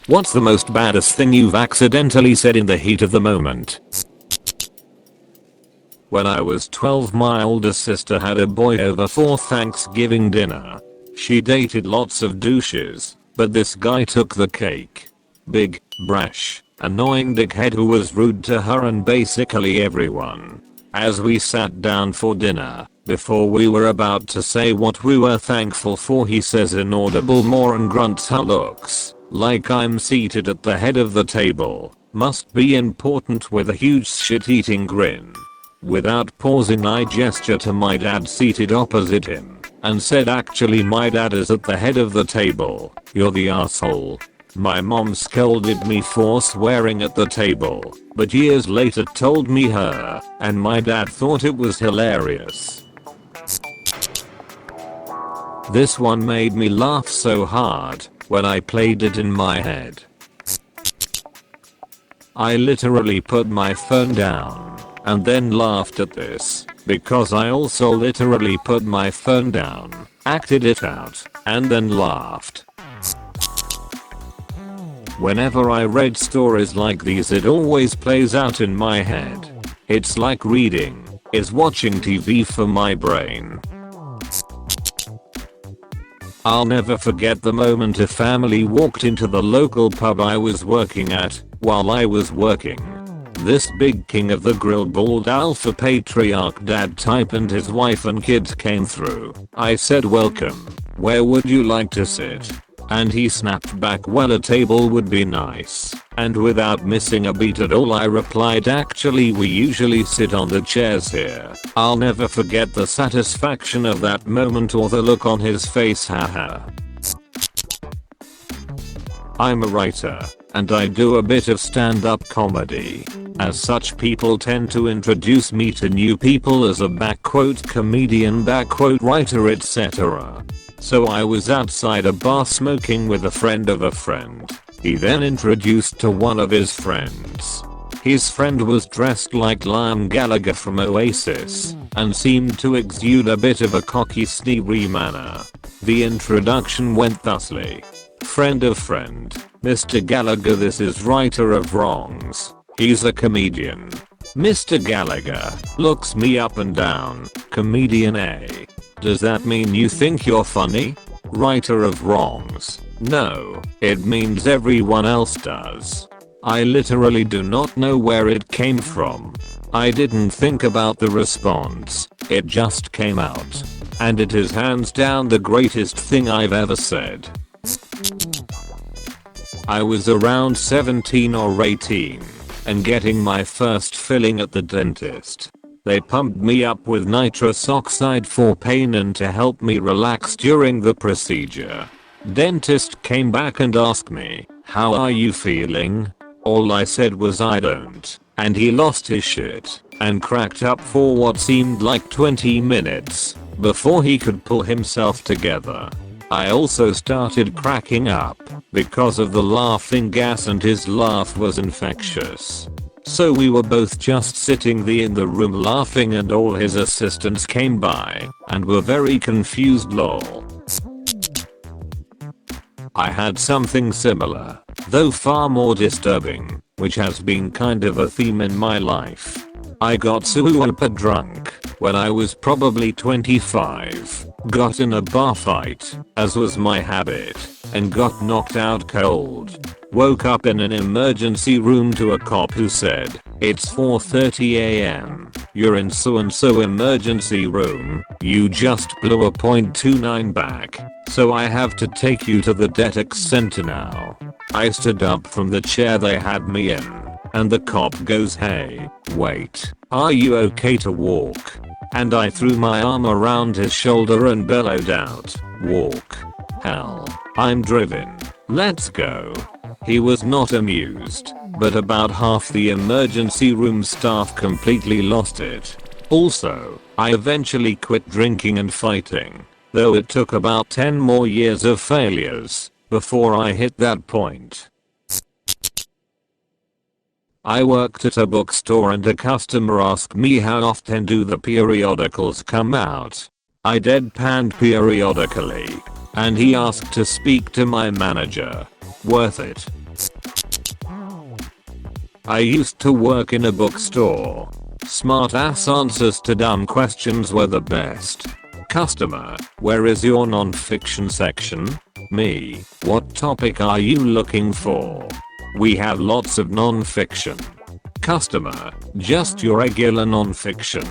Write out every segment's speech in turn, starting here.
What's the most baddest thing you've accidentally said in the heat of the moment? When I was 12, my older sister had a boy over for Thanksgiving dinner. She dated lots of douches, but this guy took the cake. Big, brash, annoying dickhead who was rude to her and basically everyone. As we sat down for dinner, before we were about to say what we were thankful for, he says inaudible more and grunts how looks like I'm seated at the head of the table. Must be important with a huge shit-eating grin. Without pausing, I gesture to my dad seated opposite him and said, actually my dad is at the head of the table. You're the asshole. My mom scolded me for swearing at the table, but years later told me her and my dad thought it was hilarious. This one made me laugh so hard when I played it in my head. I literally put my phone down and then laughed at this because I also literally put my phone down, acted it out, and then laughed. Whenever I read stories like these, it always plays out in my head. It's like reading is watching TV for my brain. I'll never forget the moment a family walked into the local pub I was working at while I was working. This big king of the grill, bald alpha patriarch dad type, and his wife and kids came through. I said, welcome, where would you like to sit? And he snapped back, well, a table would be nice. And without missing a beat at all, I replied, actually we usually sit on the chairs here. I'll never forget the satisfaction of that moment or the look on his face, haha. I'm a writer, and I do a bit of stand-up comedy. As such, people tend to introduce me to new people as a comedian, writer, etc. So I was outside a bar smoking with a friend of a friend. He then introduced to one of his friends. His friend was dressed like Liam Gallagher from Oasis and seemed to exude a bit of a cocky, sneery manner. The introduction went thusly. Friend of friend, Mr. Gallagher, this is writer of wrongs. He's a comedian. Mr. Gallagher looks me up and down. Comedian A. Does that mean you think you're funny? Writer of wrongs. No, it means everyone else does. I literally do not know where it came from. I didn't think about the response. It just came out. And it is hands down the greatest thing I've ever said. I was around 17 or 18 and getting my first filling at the dentist. They pumped me up with nitrous oxide for pain and to help me relax during the procedure. Dentist came back and asked me, how are you feeling? All I said was I don't, and he lost his shit and cracked up for what seemed like 20 minutes before he could pull himself together. I also started cracking up because of the laughing gas, and his laugh was infectious. So we were both just sitting in the room laughing, and all his assistants came by and were very confused, lol. I had something similar, though far more disturbing, which has been kind of a theme in my life. I got super drunk when I was probably 25, got in a bar fight, as was my habit, and got knocked out cold. Woke up in an emergency room to a cop who said, it's 4:30 AM, you're in so and so emergency room, you just blew a .29 back, so I have to take you to the detox center now. I stood up from the chair they had me in, and the cop goes, hey, wait, are you okay to walk? And I threw my arm around his shoulder and bellowed out, walk. Hell, I'm driven. Let's go. He was not amused, but about half the emergency room staff completely lost it. Also, I eventually quit drinking and fighting, though it took about 10 more years of failures before I hit that point. I worked at a bookstore and a customer asked me how often do the periodicals come out. I deadpanned periodically, and he asked to speak to my manager. Worth it. I used to work in a bookstore. Smart ass answers to dumb questions were the best. Customer, where is your non-fiction section? Me, what topic are you looking for? We have lots of non-fiction. Customer, just your regular non-fiction.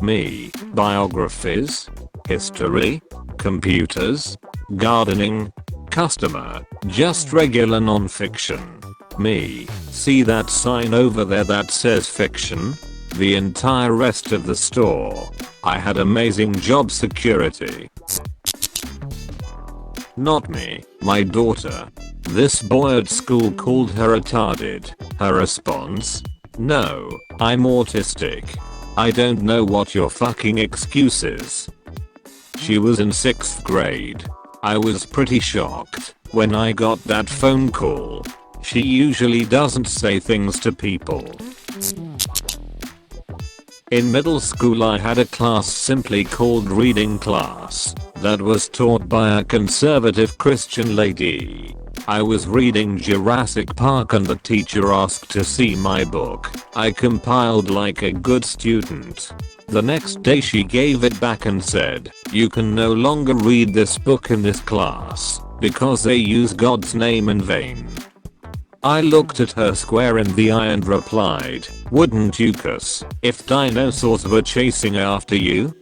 Me, biographies? History? Computers? Gardening? Customer, just regular non-fiction. Me, see that sign over there that says fiction? The entire rest of the store. I had amazing job security. Not me, my daughter. This boy at school called her retarded. Her response? No, I'm autistic. I don't know what your fucking excuse is. She was in 6th grade. I was pretty shocked when I got that phone call. She usually doesn't say things to people. In middle school I had a class simply called reading class that was taught by a conservative Christian lady. I was reading Jurassic Park and the teacher asked to see my book. I compiled like a good student. The next day she gave it back and said, "You can no longer read this book in this class because they use God's name in vain." I looked at her square in the eye and replied, "Wouldn't you cuss if dinosaurs were chasing after you?"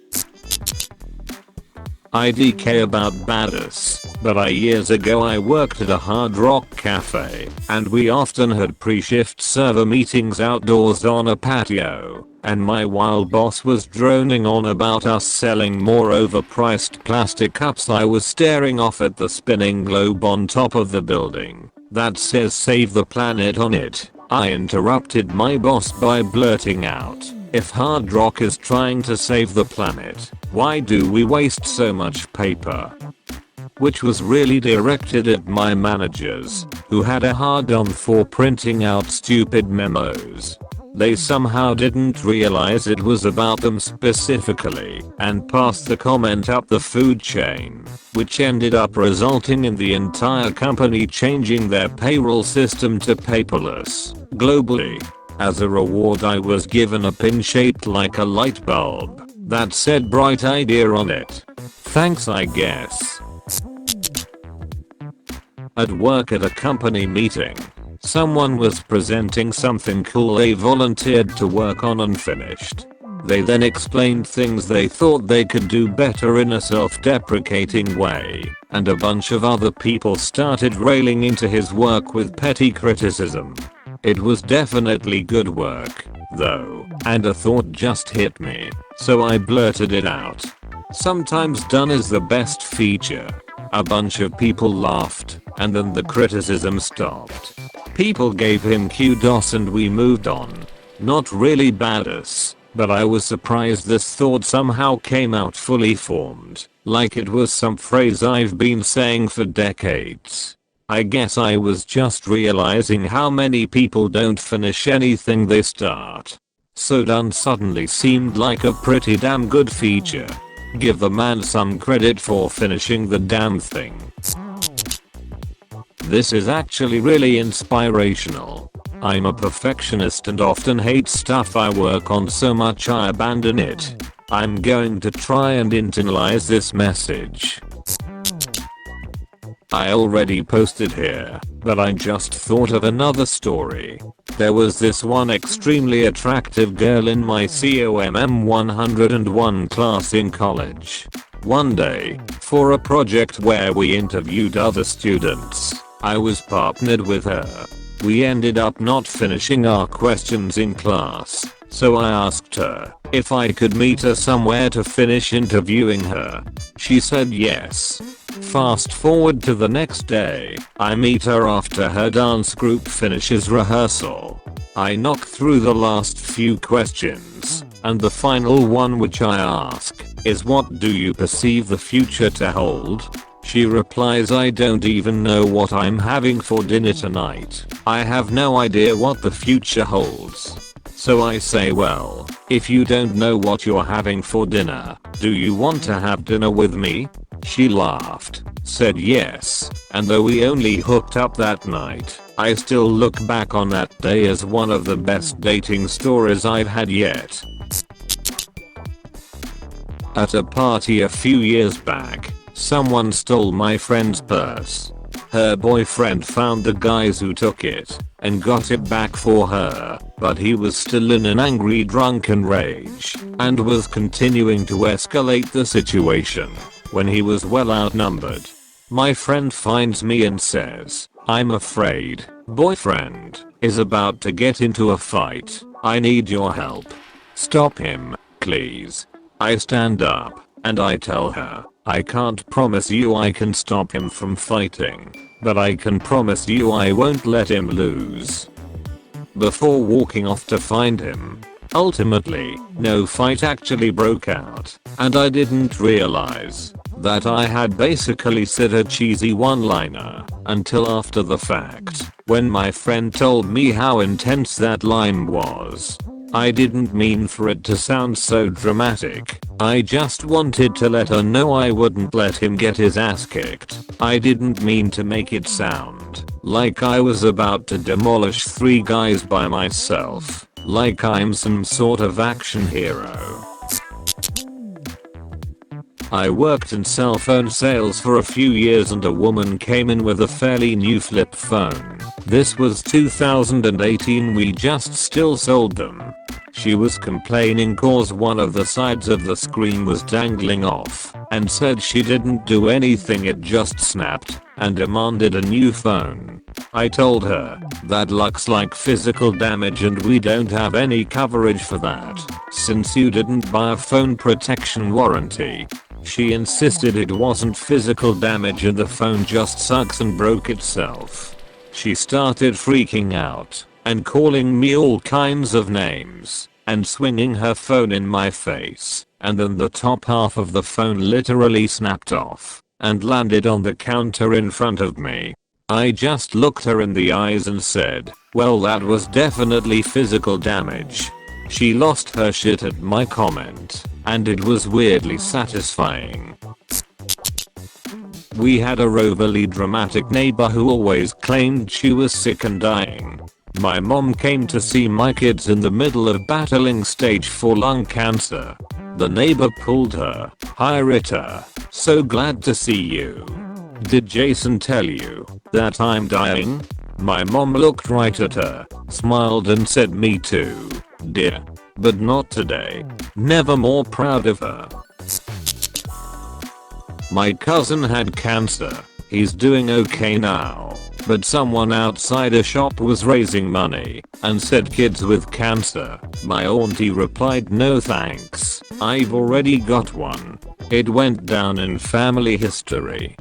IDK about badass, but years ago I worked at a Hard Rock cafe, and we often had pre-shift server meetings outdoors on a patio, and my wild boss was droning on about us selling more overpriced plastic cups. I was staring off at the spinning globe on top of the building that says "Save the Planet" on it. I interrupted my boss by blurting out, "If Hard Rock is trying to save the planet, why do we waste so much paper?" Which was really directed at my managers, who had a hard-on for printing out stupid memos. They somehow didn't realize it was about them specifically and passed the comment up the food chain, which ended up resulting in the entire company changing their payroll system to paperless globally. As a reward I was given a pin shaped like a light bulb that said "bright idea" on it. Thanks I guess. At work at a company meeting, someone was presenting something cool they volunteered to work on unfinished. They then explained things they thought they could do better in a self-deprecating way, and a bunch of other people started railing into his work with petty criticism. It was definitely good work, though, and a thought just hit me, so I blurted it out. "Sometimes done is the best feature." A bunch of people laughed, and then the criticism stopped. People gave him kudos and we moved on. Not really badass, but I was surprised this thought somehow came out fully formed, like it was some phrase I've been saying for decades. I guess I was just realizing how many people don't finish anything they start. So done suddenly seemed like a pretty damn good feature. Give the man some credit for finishing the damn thing. This is actually really inspirational. I'm a perfectionist and often hate stuff I work on so much I abandon it. I'm going to try and internalize this message. I already posted here, but I just thought of another story. There was this one extremely attractive girl in my COMM 101 class in college. One day, for a project where we interviewed other students, I was partnered with her. We ended up not finishing our questions in class, so I asked her if I could meet her somewhere to finish interviewing her. She said yes. Fast forward to the next day, I meet her after her dance group finishes rehearsal. I knock through the last few questions, and the final one which I ask is, "What do you perceive the future to hold?" She replies, "I don't even know what I'm having for dinner tonight. I have no idea what the future holds." So I say, "Well, if you don't know what you're having for dinner, do you want to have dinner with me?" She laughed, said yes, and though we only hooked up that night, I still look back on that day as one of the best dating stories I've had yet. At a party a few years back, someone stole my friend's purse. Her boyfriend found the guys who took it and got it back for her, but he was still in an angry drunken rage and was continuing to escalate the situation when he was well outnumbered. My friend finds me and says, "I'm afraid boyfriend is about to get into a fight. I need your help. Stop him, please." I stand up and I tell her, "I can't promise you I can stop him from fighting, but I can promise you I won't let him lose." Before walking off to find him, ultimately, no fight actually broke out, and I didn't realize that I had basically said a cheesy one-liner until after the fact, when my friend told me how intense that line was. I didn't mean for it to sound so dramatic. I just wanted to let her know I wouldn't let him get his ass kicked. I didn't mean to make it sound like I was about to demolish 3 guys by myself, like I'm some sort of action hero. I worked in cell phone sales for a few years and a woman came in with a fairly new flip phone. This was 2018, we just still sold them. She was complaining cause one of the sides of the screen was dangling off and said she didn't do anything, it just snapped, and demanded a new phone. I told her that looks like physical damage and we don't have any coverage for that since you didn't buy a phone protection warranty. She insisted it wasn't physical damage and the phone just sucks and broke itself. She started freaking out and calling me all kinds of names and swinging her phone in my face, and then the top half of the phone literally snapped off and landed on the counter in front of me. I just looked her in the eyes and said, "Well, that was definitely physical damage." She lost her shit at my comment, and it was weirdly satisfying. We had a overly dramatic neighbor who always claimed she was sick and dying. My mom came to see my kids in the middle of battling stage 4 lung cancer. The neighbor pulled her. "Hi Rita, so glad to see you. Did Jason tell you that I'm dying?" My mom looked right at her, smiled and said, "Me too, dear. But not today." Never more proud of her. My cousin had cancer. He's doing okay now, but someone outside a shop was raising money and said kids with cancer. My auntie replied, "No thanks, I've already got one. It went down in family history."